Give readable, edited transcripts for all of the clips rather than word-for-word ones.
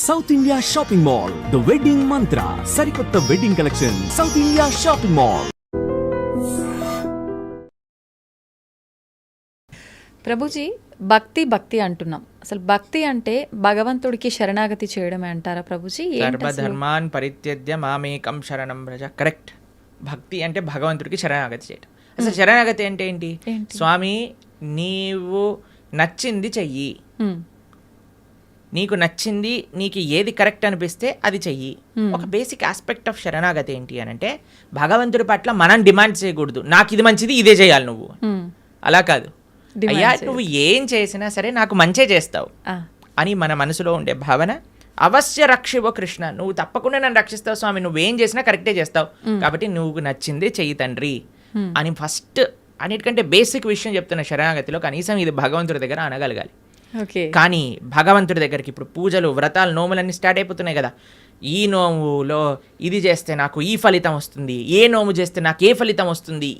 South India shopping mall, the wedding మంత్ర, సరికొత్త wedding collection, south India shopping mall. Prabhuji, భక్తి భక్తి అంటున్నాం. అసలు భక్తి అంటే భగవంతుడికి శరణాగతి చేయడమే అంటారా ప్రభుజీ? సర్వధర్మాన్ పరిత్యజ్య మామేకం శరణం వ్రజ. కరెక్ట్. భక్తి అంటే భగవంతుడికి శరణాగతి చేయడం. అసలు శరణాగతి అంటే ఏంటి? స్వామి, నీవు నచ్చింది చెయ్యి, నీకు నచ్చింది, నీకు ఏది కరెక్ట్ అనిపిస్తే అది చెయ్యి. ఒక బేసిక్ ఆస్పెక్ట్ ఆఫ్ శరణాగతి ఏంటి అని అంటే, భగవంతుడి పట్ల మనం డిమాండ్ చేయకూడదు, నాకు ఇది మంచిది ఇదే చేయాలి నువ్వు. అలా కాదు, అయ్యా నువ్వు ఏం చేసినా సరే నాకు మంచే చేస్తావు అని మన మనసులో ఉండే భావన. అవశ్య రక్షివో కృష్ణ, నువ్వు తప్పకుండా నన్ను రక్షిస్తావు స్వామి, నువ్వేం చేసినా కరెక్టే చేస్తావు, కాబట్టి నువ్వు నచ్చిందే చెయ్యి తండ్రి అని ఫస్ట్ అన్నిటికంటే బేసిక్ విషయం చెప్తున్న శరణాగతిలో. కనీసం ఇది భగవంతుడి దగ్గర అనగలగాలి. కానీ భగవంతుడి దగ్గరికి ఇప్పుడు పూజలు, వ్రతాలు, నోములన్నీ స్టార్ట్ అయిపోతున్నాయి కదా. ఈ నోములో ఇది చేస్తే నాకు ఈ ఫలితం వస్తుంది, ఏ నోము చేస్తే నాకు ఏ ఫలితం వస్తుంది,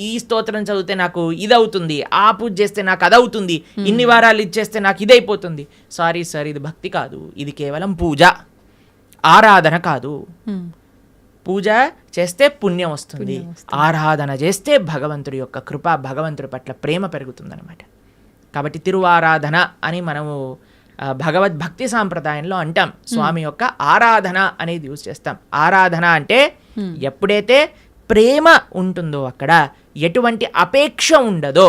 ఈ స్తోత్రం చదివితే నాకు ఇది అవుతుంది, ఆ పూజ చేస్తే నాకు అది అవుతుంది, ఇన్ని వారాలు ఇది చేస్తే నాకు ఇది అయిపోతుంది. సారీ సార్, ఇది భక్తి కాదు, ఇది కేవలం పూజ, ఆరాధన కాదు. పూజ చేస్తే పుణ్యం వస్తుంది, ఆరాధన చేస్తే భగవంతుడి యొక్క కృప, భగవంతుడి పట్ల ప్రేమ పెరుగుతుందన్నమాట. కాబట్టి తిరువారాధన అని మనము భగవద్భక్తి సాంప్రదాయంలో అంటాం. స్వామి యొక్క ఆరాధన అనేది యూజ్ చేస్తాం. ఆరాధన అంటే ఎప్పుడైతే ప్రేమ ఉంటుందో, అక్కడ ఎటువంటి అపేక్ష ఉండదో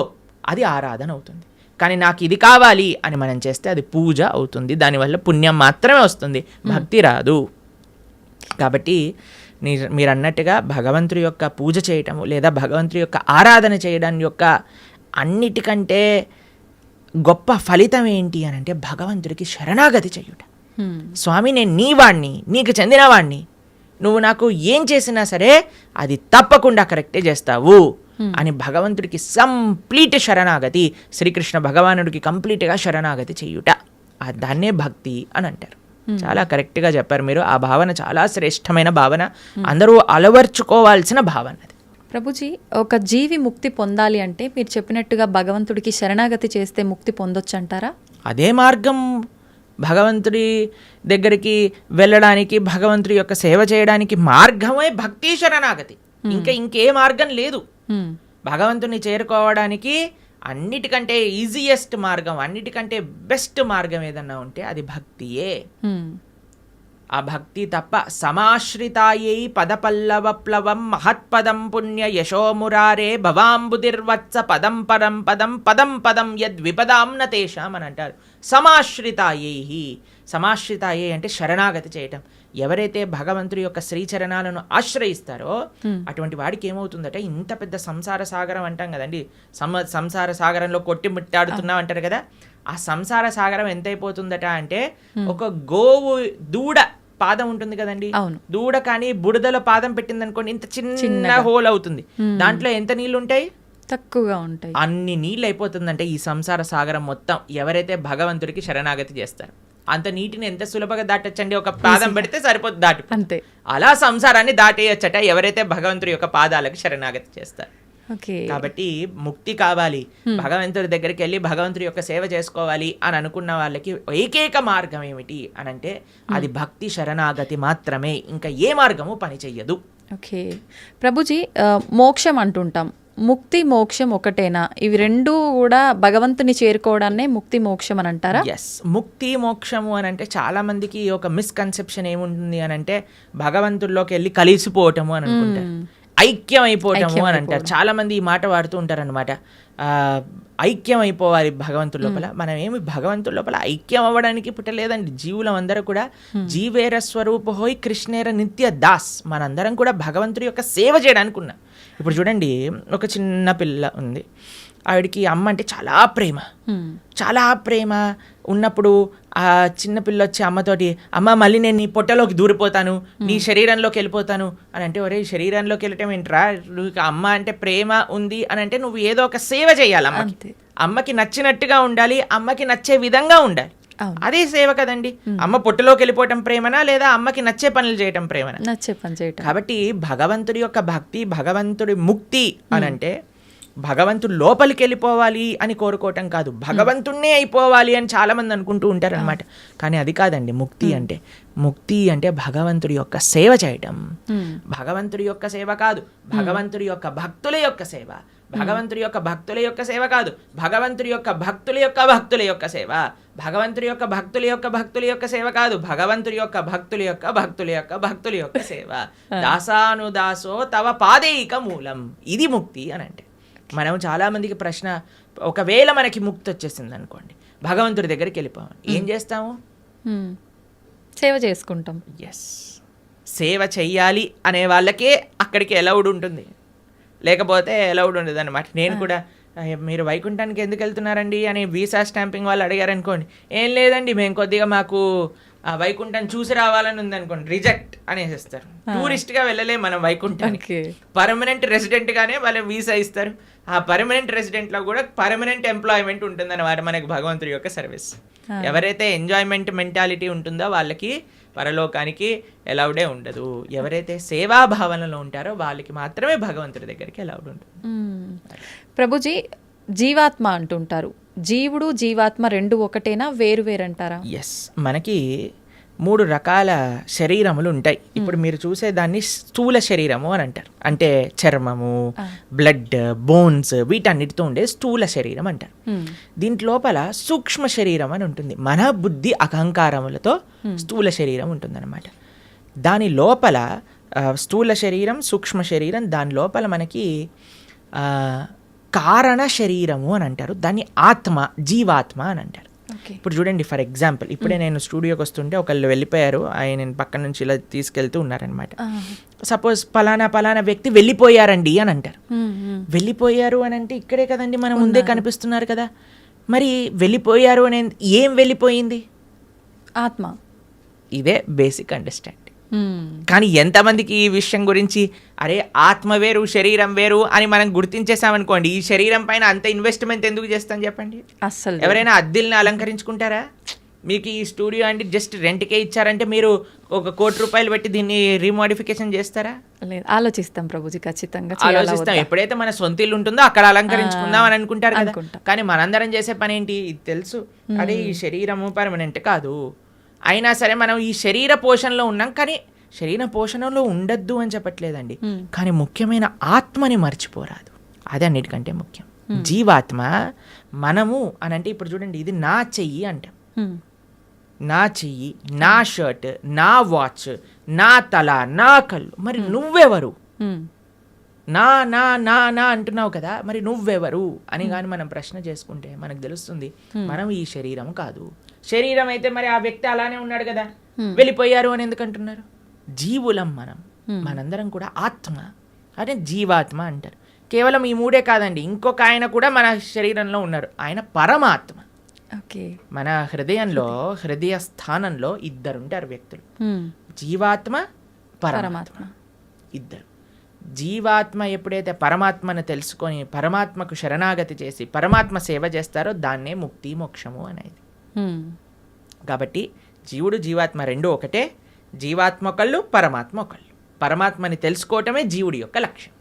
అది ఆరాధన అవుతుంది. కానీ నాకు ఇది కావాలి అని మనం చేస్తే అది పూజ అవుతుంది, దానివల్ల పుణ్యం మాత్రమే వస్తుంది, భక్తి రాదు. కాబట్టి మీరు అన్నట్టుగా భగవంతుడి యొక్క పూజ చేయటము లేదా భగవంతుడి యొక్క ఆరాధన చేయడం యొక్క అన్నిటికంటే గొప్ప ఫలితం ఏంటి అని అంటే భగవంతుడికి శరణాగతి చెయ్యుట. స్వామి, నేను నీ వాణ్ణి, నీకు చెందినవాణ్ణి, నువ్వు నాకు ఏం చేసినా సరే అది తప్పకుండా కరెక్టే చేస్తావు అని భగవంతుడికి కంప్లీట్ శరణాగతి, శ్రీకృష్ణ భగవానుడికి కంప్లీట్గా శరణాగతి చెయ్యుట, దాన్నే భక్తి అని అంటారు. చాలా కరెక్ట్గా చెప్పారు మీరు. ఆ భావన చాలా శ్రేష్టమైన భావన, అందరూ అలవర్చుకోవాల్సిన భావన అది. ప్రభుజీ, ఒక జీవి ముక్తి పొందాలి అంటే మీరు చెప్పినట్టుగా భగవంతుడికి శరణాగతి చేస్తే ముక్తి పొందొచ్చు అంటారా? అదే మార్గం భగవంతుడి దగ్గరికి వెళ్ళడానికి, భగవంతుడి యొక్క సేవ చేయడానికి మార్గమే భక్తి శరణాగతి. ఇంకే మార్గం లేదు. భగవంతుని చేరుకోవడానికి అన్నిటికంటే ఈజియెస్ట్ మార్గం, అన్నిటికంటే బెస్ట్ మార్గం ఏదన్నా ఉంటే అది భక్తియే. ఆ భక్తి తప్ప సమాశ్రితాయై పదపల్లవప్లవం మహత్పదం పుణ్య యశోమురారే భవాంబుదిర్వత్స పదం పరం పదం పదం పదం యద్విపదాం న తేషాం అని అంటారు. సమాశ్రితాయై అంటే శరణాగతి చేయటం. ఎవరైతే భగవంతుడి యొక్క శ్రీచరణాలను ఆశ్రయిస్తారో అటువంటి వాడికి ఏమవుతుందట, ఇంత పెద్ద సంసార సాగరం అంటాం కదండి, సంసార సాగరంలో కొట్టి ముట్టాడుతున్నాం అంటారు కదా, ఆ సంసార సాగరం ఎంత అయిపోతుందట అంటే, ఒక గోవు దూడ పాదం ఉంటుంది కదండి, దూడ కానీ బుడదలో పాదం పెట్టింది అనుకోండి, ఇంత చిన్న హోల్ అవుతుంది, దాంట్లో ఎంత నీళ్లు ఉంటాయి? తక్కువగా ఉంటాయి. అన్ని నీళ్ళు అయిపోతుందంటే ఈ సంసార సాగరం మొత్తం ఎవరైతే భగవంతుడికి శరణాగతి చేస్తారు. అంత నీటిని ఎంత సులభంగా దాటొచ్చండి, ఒక పాదం పెడితే సరిపోతుంది, దాటి అంతే. అలా సంసారాన్ని దాటేయచ్చట ఎవరైతే భగవంతుడి యొక్క పాదాలకు శరణాగతి చేస్తారు. కాబట్టి ముక్తి కావాలి, భగవంతుడి దగ్గరికి వెళ్ళి భగవంతుడి యొక్క సేవ చేసుకోవాలి అని అనుకున్న వాళ్ళకి ఏకైక మార్గం ఏమిటి అని అంటే అది భక్తి శరణాగతి మాత్రమే, ఇంకా ఏ మార్గము పని చెయ్యదు. ఓకే ప్రభుజీ, మోక్షం అంటుంటాం, ముక్తి మోక్షం ఒకటేనా? ఇవి రెండు కూడా భగవంతుని చేరుకోవడాన్నే ముక్తి మోక్షం అని అంటారా? ఎస్, ముక్తి మోక్షము అని అంటే చాలా మందికి ఒక మిస్కన్సెప్షన్ ఏముంటుంది అని అంటే భగవంతుల్లోకి వెళ్ళి కలిసిపోవటము అని అనుకుంటారు, ఐక్యం అయిపోవటము అని అంటారు. చాలా మంది ఈ మాట వాడుతూ ఉంటారు అనమాట. ఐక్యం అయిపోవాలి భగవంతుడి లోపల. మనం ఏమి భగవంతుడి లోపల ఐక్యం అవ్వడానికి పుట్టలేదండి. జీవులం అందరూ కూడా జీవేర స్వరూప హోయ్ కృష్ణేర నిత్య దాస్, మనందరం కూడా భగవంతుడి యొక్క సేవ చేయడానికి ఉన్నాం. ఇప్పుడు చూడండి, ఒక చిన్న పిల్ల ఉంది, ఆవిడికి అమ్మ అంటే చాలా ప్రేమ ఉన్నప్పుడు ఆ చిన్న పిల్ల వచ్చి అమ్మతోటి, అమ్మ మళ్ళీ నేను నీ పొట్టలోకి దూరిపోతాను, నీ శరీరంలోకి వెళ్ళిపోతాను అని అంటే, ఒరే శరీరంలోకి వెళ్ళటం ఏంట్రా, నువ్వు అమ్మ అంటే ప్రేమ ఉంది అని అంటే నువ్వు ఏదో ఒక సేవ చేయాలి, అమ్మకి నచ్చినట్టుగా ఉండాలి, అమ్మకి నచ్చే విధంగా ఉండాలి, అదే సేవ కదండి. అమ్మ పొట్టులోకి వెళ్ళిపోవటం ప్రేమనా లేదా అమ్మకి నచ్చే పనులు చేయటం ప్రేమనా? నచ్చే పని చేయటం. కాబట్టి భగవంతుడి యొక్క భక్తి, భగవంతుడి ముక్తి అని అంటే భగవంతుడు లోపలికి వెళ్ళిపోవాలి అని కోరుకోవటం కాదు, భగవంతుణ్ణే అయిపోవాలి అని చాలా మంది అనుకుంటూ ఉంటారు అనమాట. కానీ అది కాదండి ముక్తి అంటే. ముక్తి అంటే భగవంతుడి యొక్క సేవ చేయటం. భగవంతుడి యొక్క సేవ కాదు, భగవంతుడి యొక్క భక్తుల యొక్క సేవ. భగవంతుడి యొక్క భక్తుల యొక్క సేవ కాదు, భగవంతుడి యొక్క భక్తుల యొక్క భక్తుల యొక్క సేవ. భగవంతుడి యొక్క భక్తుల యొక్క భక్తుల యొక్క సేవ కాదు, భగవంతుడి యొక్క భక్తుల యొక్క భక్తుల యొక్క భక్తుల యొక్క సేవ. దాసానుదాసో తవ పాదేయిక మూలం. ఇది ముక్తి అని అంటే. మనం చాలామందికి ప్రశ్న, ఒకవేళ మనకి ముక్తి వచ్చేసింది అనుకోండి, భగవంతుడి దగ్గరికి వెళ్ళిపోవాలి, ఏం చేస్తాము? సేవ చేసుకుంటాం. ఎస్, సేవ చెయ్యాలి అనే వాళ్ళకే అక్కడికి అలౌడ్ ఉంటుంది, లేకపోతే అలౌడ్ ఉండదు అనమాట. నేను కూడా మీరు వైకుంఠానికి ఎందుకు వెళ్తున్నారండి అని వీసా స్టాంపింగ్ వాళ్ళు అడిగారు అనుకోండి, ఏం లేదండి మేము కొద్దిగా మాకు వైకుంఠాన్ని చూసి రావాలని ఉంది అనుకోండి, రిజెక్ట్ అనేసిస్తారు. టూరిస్ట్గా వెళ్ళలే మనం వైకుంఠానికి, పర్మనెంట్ రెసిడెంట్గానే వాళ్ళు వీసా ఇస్తారు. ఆ పర్మనెంట్ రెసిడెంట్లో కూడా పర్మనెంట్ ఎంప్లాయ్మెంట్ ఉంటుంది అన్నమాట మనకి భగవంతుడి యొక్క సర్వీస్. ఎవరైతే ఎంజాయ్మెంట్ మెంటాలిటీ ఉంటుందో వాళ్ళకి పరలోకానికి ఎలౌడే ఉండదు. ఎవరైతే సేవాభావనలో ఉంటారో వాళ్ళకి మాత్రమే భగవంతుడి దగ్గరికి ఎలౌడ్ ఉంటుంది. ప్రభుజీ, జీవాత్మ అంటుంటారు, జీవుడు జీవాత్మ రెండు ఒకటేనా, వేరు వేరంటారా? ఎస్, మనకి 3 రకాల శరీరములు ఉంటాయి. ఇప్పుడు మీరు చూసేదాన్ని స్థూల శరీరము అని అంటారు. అంటే చర్మము, బ్లడ్, బోన్స్ వీటన్నిటితో ఉండే స్థూల శరీరం అంటారు. దీంట్ లోపల సూక్ష్మ శరీరం అని ఉంటుంది. మన బుద్ధి అహంకారములతో స్థూల శరీరం ఉంటుందన్నమాట. దాని లోపల స్థూల శరీరం, సూక్ష్మ శరీరం, దాని లోపల మనకి కారణ శరీరము అని అంటారు. దాన్ని ఆత్మ, జీవాత్మ అని అంటారు. ఇప్పుడు చూడండి, ఫర్ ఎగ్జాంపుల్ ఇప్పుడే నేను స్టూడియోకి వస్తుంటే ఒకళ్ళు వెళ్ళిపోయారు, ఆయన పక్కన నుంచి ఇలా తీసుకెళ్తూ ఉన్నారనమాట. సపోజ్ పలానా వ్యక్తి వెళ్ళిపోయారండి అని అంటారు. వెళ్ళిపోయారు అని అంటే ఇక్కడే కదండి మన ముందే కనిపిస్తున్నారు కదా. మరి వెళ్ళిపోయారు అని ఏం వెళ్ళిపోయింది? ఆత్మ. ఇదే బేసిక్ అండర్స్టాండింగ్. కానీ ఎంతమందికి ఈ విషయం గురించి, అరే ఆత్మ వేరు శరీరం వేరు అని మనం గుర్తించేసామనుకోండి, ఈ శరీరం పైన అంత ఇన్వెస్ట్మెంట్ ఎందుకు చేస్తాం చెప్పండి? అస్సలు ఎవరైనా అద్దెల్ని అలంకరించుకుంటారా? మీకు ఈ స్టూడియో అంటే జస్ట్ రెంట్కే ఇచ్చారంటే మీరు ఒక 1 కోటి రూపాయలు పెట్టి దీన్ని రీమోడిఫికేషన్ చేస్తారా? లేదు, ఆలోచిస్తాం ప్రభుజీ, ఖచ్చితంగా ఆలోచిస్తాం. ఎప్పుడైతే మన సొంత ఇల్లు ఉంటుందో అక్కడ అలంకరించుకుందాం అని అనుకుంటారు కదా. కానీ మనందరం చేసే పని ఏంటి? ఇది తెలుసు, అదే ఈ శరీరము పర్మనెంట్ కాదు, అయినా సరే మనం ఈ శరీర పోషణలో ఉన్నాం. కానీ శరీర పోషణలో ఉండద్దు అని చెప్పట్లేదండి, కానీ ముఖ్యమైన ఆత్మని మర్చిపోరాదు. అది అన్నిటికంటే ముఖ్యం. జీవాత్మ మనము అని అంటే, ఇప్పుడు చూడండి, ఇది నా చెయ్యి అంటాం, నా చెయ్యి, నా షర్ట్, నా వాచ్, నా తల, నా కళ్ళు. మరి నువ్వెవరు? నా నా నా నా అంటున్నావు కదా, మరి నువ్వెవరు అని కానీ మనం ప్రశ్న చేసుకుంటే మనకు తెలుస్తుంది మనం ఈ శరీరం కాదు. శరీరం అయితే మరి ఆ వ్యక్తి అలానే ఉన్నాడు కదా, వెళ్ళిపోయారు అని ఎందుకు అంటున్నారు? జీవులం మనం, మనందరం కూడా ఆత్మ, అదే జీవాత్మ అంటారు. కేవలం ఈ 3 కాదండి, ఇంకొక ఆయన కూడా మన శరీరంలో ఉన్నారు, ఆయన పరమాత్మ. మన హృదయంలో, హృదయ స్థానంలో 2 ఉంటారు వ్యక్తులు, జీవాత్మ, పరమాత్మ, 2. జీవాత్మ ఎప్పుడైతే పరమాత్మను తెలుసుకొని పరమాత్మకు శరణాగతి చేసి పరమాత్మ సేవ చేస్తారో దాన్నే ముక్తి మోక్షము అనేది. కాబట్టి జీవుడు జీవాత్మ 2 ఒకటే. జీవాత్మ ఒకళ్ళు, పరమాత్మ ఒకళ్ళు. పరమాత్మని తెలుసుకోవటమే జీవుడి యొక్క లక్ష్యం.